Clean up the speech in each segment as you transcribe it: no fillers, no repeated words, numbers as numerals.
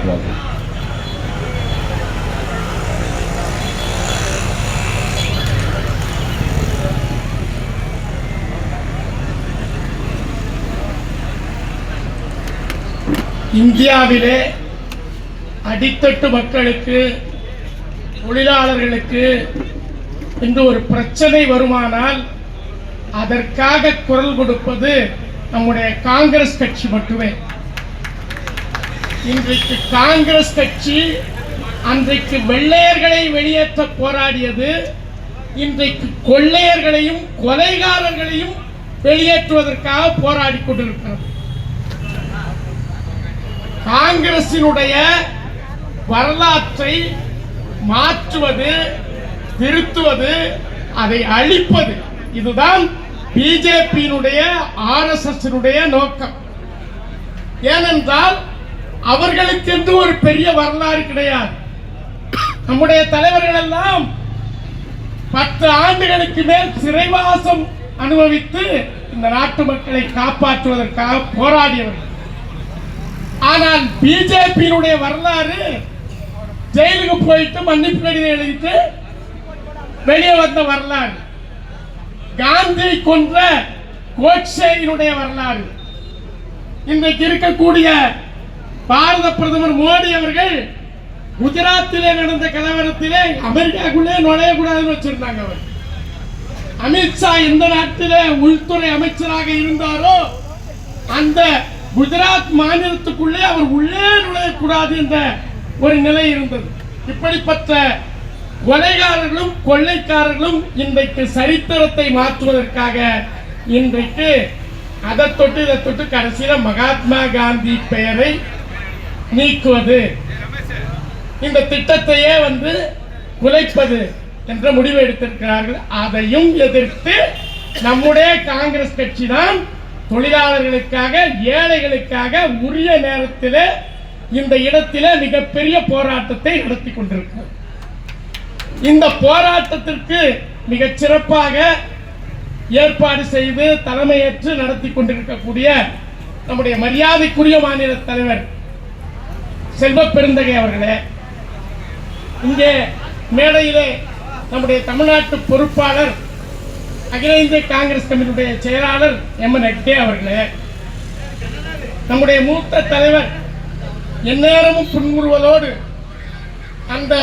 உரையாற்றுவார்கள். இந்தியாவிலே அடித்தட்டு மக்களுக்கு, தொழிலாளர்களுக்கு என்று ஒரு பிரச்சனை வருமானால் அதற்காக குரல் கொடுப்பது நம்முடைய காங்கிரஸ் கட்சி மட்டுமே. இன்றைக்கு காங்கிரஸ் கட்சி அன்றைக்கு வெள்ளையர்களை வெளியேற்ற போராடியது, இன்றைக்கு கொள்ளையர்களையும் கொலைகாரர்களையும் வெளியேற்றுவதற்காக போராடி கொண்டிருக்கிறது. காங்கிரசினுடைய வரலாற்றை மாற்றுவது, திருத்துவது, அதை அழிப்பது, இதுதான் பிஜேபியினுடைய RSS நோக்கம். ஏனென்றால் அவர்களுக்கு என்று ஒரு பெரிய வரலாறு கிடையாது. நம்முடைய தலைவர்கள் எல்லாம் 10 ஆண்டுகளுக்கு மேல் சிறைவாசம் அனுபவித்து இந்த நாட்டு மக்களை காப்பாற்றுவதற்காக போராடியவர்கள். ஆனால் பிஜேபியினுடைய வரலாறு ஜெயிலுக்கு போயிட்டு மன்னிப்பு கடிதம் எழுதிட்டு வெளியே வந்த வரலாறு, காந்தி கொன்ற கோட்சேயினுடைய வரலாறு. இன்றைக்கு இருக்கக்கூடிய பாரத பிரதமர் மோடி அவர்கள் குஜராத்திலே நடந்த கலவரத்திலே அமெரிக்காக்குள்ளே நுழையக்கூடாதுன்னு வச்சிருந்தாங்க. அவர் அமித்ஷா எந்த நாட்டிலே உள்துறை அமைச்சராக இருந்தாரோ அந்த குஜராத் மாநிலத்துக்குள்ளே அவர் உள்ளே நுழையக்கூடாது என்ற ஒரு நிலை இருந்தது. இப்படிப்பட்ட கொலைகாரர்களும் கொள்ளைக்காரர்களும் இன்றைக்கு சரித்திரத்தை மாற்றுவதற்காக இன்றைக்கு அதை தொட்டு இதை தொட்டு கடைசியில் மகாத்மா காந்தி பெயரை நீக்குவது, இந்த திட்டத்தையே குலைப்பது என்ற முடிவு எடுத்திருக்கிறார்கள். அதையும் எதிர்த்து நம்முடைய காங்கிரஸ் கட்சி தான் தொழிலாளர்களுக்காக, ஏழைகளுக்காக உரிய நேரத்தில் இந்த இடத்திலே மிகப்பெரிய போராட்டத்தை நடத்தி கொண்டிருக்கிறது. இந்த போராட்டத்திற்கு மிகச் சிறப்பாக ஏற்பாடு செய்து தலைமையேற்று நடத்தி கொண்டிருக்கக்கூடிய நம்முடைய மரியாதைக்குரிய மாநில தலைவர் செல்வ பெருந்தகை அவர்களே, இங்கே மேடையிலே நம்முடைய தமிழ்நாட்டு பொறுப்பாளர், அகில இந்திய காங்கிரஸ் கமிட்டியுடைய செயலாளர் எம்.என். ஹெக்டே அவர்களே, நம்முடைய மூத்த தலைவர் எந்நேரமும் புன்முறுவலோடு அந்த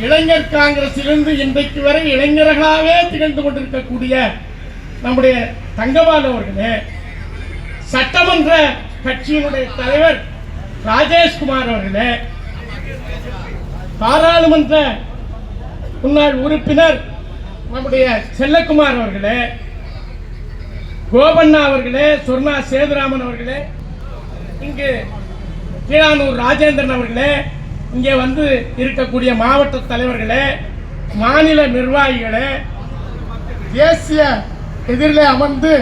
இளைஞர் காங்கிரசிலிருந்து இன்றைக்கு வரை இளைஞர்களாகவே திகழ்ந்து கொண்டிருக்கக்கூடிய நம்முடைய தங்கபாலு அவர்களே, சட்டமன்ற கட்சியினுடைய தலைவர் ராஜேஷ்குமார் அவர்களே, பாராளுமன்ற முன்னாள் உறுப்பினர் நம்முடைய செல்லக்குமார் அவர்களே, கோபண்ணா அவர்களே, சொர்ணா சேதுராமன் அவர்களே, இங்கு கீழானூர் ராஜேந்திரன் அவர்களே, இங்கே இருக்கக்கூடிய மாவட்ட தலைவர்களே, மாநில நிர்வாகிகளே, தேசிய எதிரிலே அமர்ந்து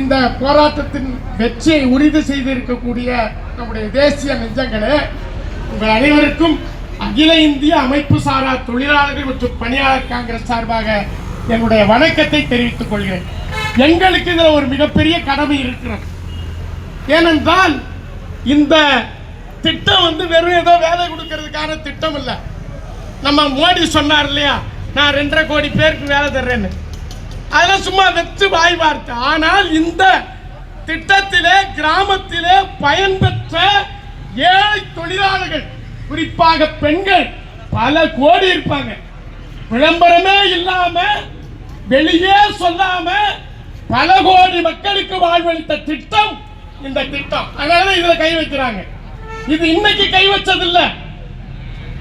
இந்த போராட்டத்தின் வெற்றியை உறுதி செய்து இருக்கக்கூடிய நம்முடைய தேசிய நெஞ்சங்களே, உங்கள் அனைவருக்கும் அகில இந்திய அமைப்பு சாரா தொழிலாளர்கள் மற்றும் பணியாளர் காங்கிரஸ் சார்பாக என்னுடைய வணக்கத்தை தெரிவித்துக் கொள்கிறேன். எங்களுக்கு இதில் ஒரு மிகப்பெரிய கடமை இருக்கிறது. ஏனென்றால் இந்த திட்டம் வெறும் ஏதோ வேலை கொடுக்கறதுக்கான திட்டம் இல்லை. நம்ம மோடி சொன்னார் இல்லையா, நான் 2.5 கோடி பேருக்கு வேலை தர்றேன்னு, அதெல்லாம் சும்மா வெற்று வாய் வார்த்தை. ஆனால் இந்த திட்டத்திலே கிராமத்திலே பயன்பெற்ற ஏழை தொழிலாளர்கள், குறிப்பாக பெண்கள் பல கோடி இருப்பாங்க. விளம்பரமே இல்லாம, வெளியே சொல்லாம பல கோடி மக்களுக்கு வாழ்வளித்த திட்டம் இந்த திட்டம். அதனால இதுல கை வைக்கிறாங்க. இது இன்னைக்கு கை வச்சதில்ல,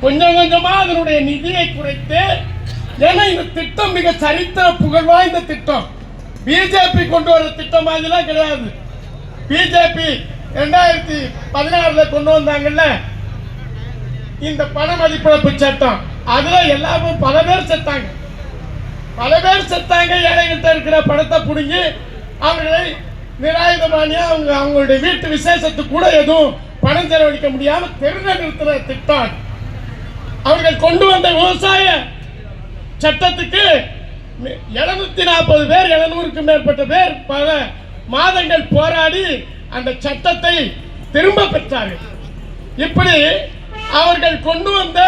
கொஞ்சம் கொஞ்சமா அதனுடைய நிதியை குறைத்து, ஏன்னா இந்த திட்டம் மிக சரித்திர புகழ் வாய்ந்த திட்டம். பிஜேபி கொண்டு வர திட்டம் மாதிரிலாம் கிடையாது. பிஜேபி 2016 கொண்டு வந்தாங்கல்ல இந்த பண மதிப்பிழப்பு சட்டம், அதுல எல்லாரும் பல பேர் செத்தாங்க. ஏழைகிட்ட இருக்கிற பணத்தை புடுங்கி அவர்களை நிராயுதமானியா அவங்களுடைய வீட்டு விசேஷத்துக்கு கூட எதுவும் பணம் செலவழிக்க முடியாம தெருவில் நிறுத்தின திட்டம். அவர்கள் கொண்டு வந்த விவசாய சட்டத்துக்கு 740 பேர், 700க்கும் மேற்பட்ட பேர் பல மாதங்கள் போராடி அந்த சட்டத்தை திரும்ப பெற்றார்கள். இப்படி அவர்கள் கொண்டு வந்த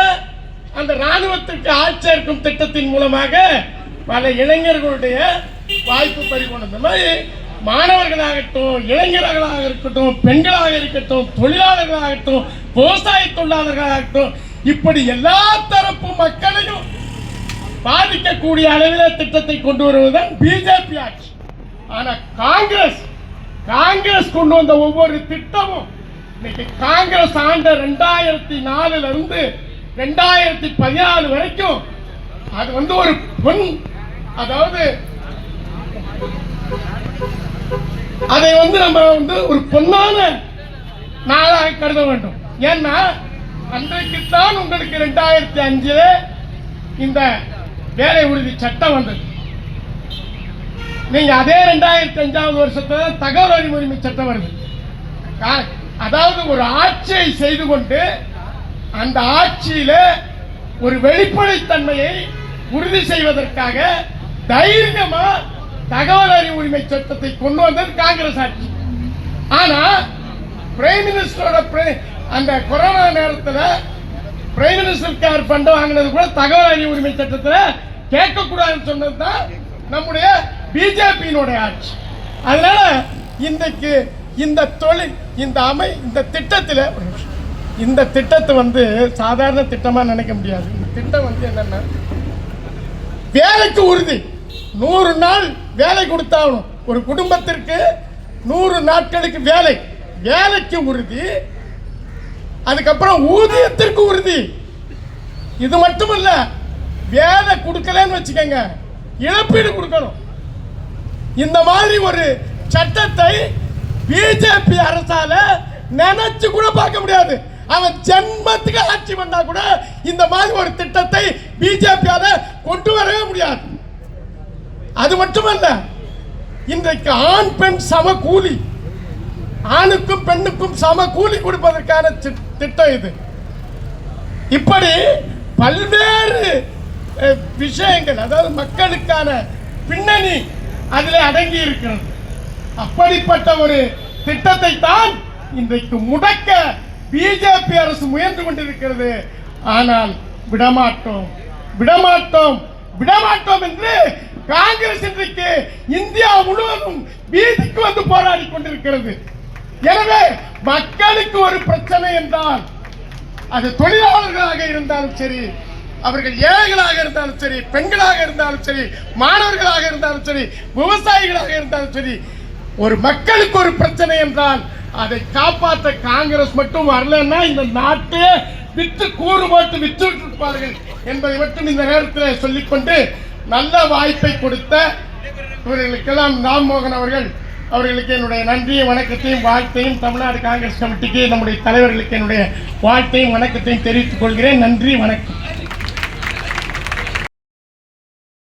அந்த ராணுவத்திற்கு ஆட்சேர்க்கும் திட்டத்தின் மூலமாக பல இளைஞர்களுடைய வாய்ப்பு பறிகொண்ட மாதிரி மாணவர்களாகட்டும், இளைஞர்களாக இருக்கட்டும், பெண்களாக இருக்கட்டும், தொழிலாளர்களாகட்டும், விவசாய தொழிலாளர்களாகட்டும், இப்படி எல்லா தரப்பு மக்களையும் பாதிக்கக்கூடிய அளவில் திட்டத்தை கொண்டு வருவதுதான் பிஜேபி ஆட்சி. ஆனா காங்கிரஸ் கொண்டு வந்த ஒவ்வொரு திட்டமும் இன்னைக்கு காங்கிரஸ் ஆண்ட 2004 இருந்து 2014 வரைக்கும் அது வந்து ஒரு அதாவது அதை வந்து நம்ம வந்து ஒரு பொன்னான நாளாக கருத வேண்டும். ஏன்னா அன்றைக்குத்தான் உங்களுக்கு 2005 இந்த வேலை உறுதி சட்டம் வந்தது. நீங்க அதே 2005 வருஷத்துல தகவல் அறிவு உரிமை சட்டம் வருது. அதாவது ஒரு ஆட்சியை செய்து கொண்டு அந்த ஆட்சியில ஒரு வெளிப்படைத்தன்மையை உறுதி செய்வதற்காக தைரியமா தகவல் அறிவு உரிமை சட்டத்தை கொண்டு வந்தது காங்கிரஸ் ஆட்சி. ஆனா பிரைம் மினிஸ்டரோட அந்த கொரோனா நேரத்தில் பிரைம் மினிஸ்டர் கேர் ஃபண்ட் வாங்கினது கூட தகவல் அறிவு உரிமை சட்டத்தில் கேட்கக்கூடாதுன்னு சொன்னது தான் நம்முடைய பிஜேபியினுடைய ஆட்சி. அதனால இன்றைக்கு இந்த தொழில் இந்த திட்டத்தை வந்து சாதாரண திட்டமா நினைக்க முடியாது. இந்த திட்டம் வந்து என்னன்னா வேலைக்கு உறுதி, 100 நாள் வேலை கொடுத்தாகணும். ஒரு குடும்பத்திற்கு 100 நாட்களுக்கு வேலைக்கு உறுதி, அதுக்கப்புறம் ஊதியத்திற்கு உறுதி. இது மட்டுமல்ல, வேலை கொடுக்கலன்னு வச்சுக்கோங்க, இழப்பீடு கொடுக்கணும். இந்த மாதிரி ஒரு சட்டத்தை பிஜேபி அரசால நினைச்சு கூட பார்க்க முடியாது. அவன் ஜென்மத்துக்கு ஆட்சி பண்ணா கூட இந்த மாதிரி ஒரு திட்டத்தை பிஜேபியால கொண்டு வரவே முடியாது. அது மட்டுமல்ல, இன்றைக்கு ஆண் பெண் சம கூலி, ஆணுக்கும் பெண்ணுக்கும் சம கூலி கொடுப்பதற்கான திட்டம் இது. இப்படி பல்வேறு விஷயங்கள், அதாவது மக்களுக்கான பின்னணி அதில் அடங்கி இருக்கிறது. அப்படிப்பட்ட ஒரு திட்டத்தை தான் இன்றைக்கு முடக்க பிஜேபி அரசு முயன்று கொண்டிருக்கிறது. ஆனால் விடமாட்டோம் என்று காங்கிரஸ் இன்றைக்கு இந்தியா முழுவதும் வீதிக்கு வந்து போராடி கொண்டிருக்கிறது. எனவே மக்களுக்கு ஒரு பிரச்சனை என்றால், அது தொழிலாளர்களாக இருந்தாலும் சரி, அவர்கள் ஏழைகளாக இருந்தாலும் சரி, பெண்களாக இருந்தாலும் சரி, மாணவர்களாக இருந்தாலும் சரி, விவசாயிகளாக இருந்தாலும் சரி, ஒரு மக்களுக்கு ஒரு பிரச்சனை என்றால் அதை காப்பாற்ற காங்கிரஸ் மட்டும் வரலன்னா இந்த நாட்டை விற்று கூறு போட்டு விற்று இருப்பார்கள் என்பதை மட்டும் இந்த நேரத்தில் சொல்லிக்கொண்டு, நல்ல வாய்ப்பை கொடுத்த இவர்களுக்கெல்லாம் ராம்மோகன் அவர்களுக்கு என்னுடைய நன்றியை, வணக்கத்தையும், வாழ்த்தையும், தமிழ்நாடு காங்கிரஸ் கமிட்டிக்கு நம்முடைய தலைவர்களுக்கு என்னுடைய வாழ்த்தையும் வணக்கத்தையும் தெரிவித்துக் கொள்கிறேன். நன்றி, வணக்கம்.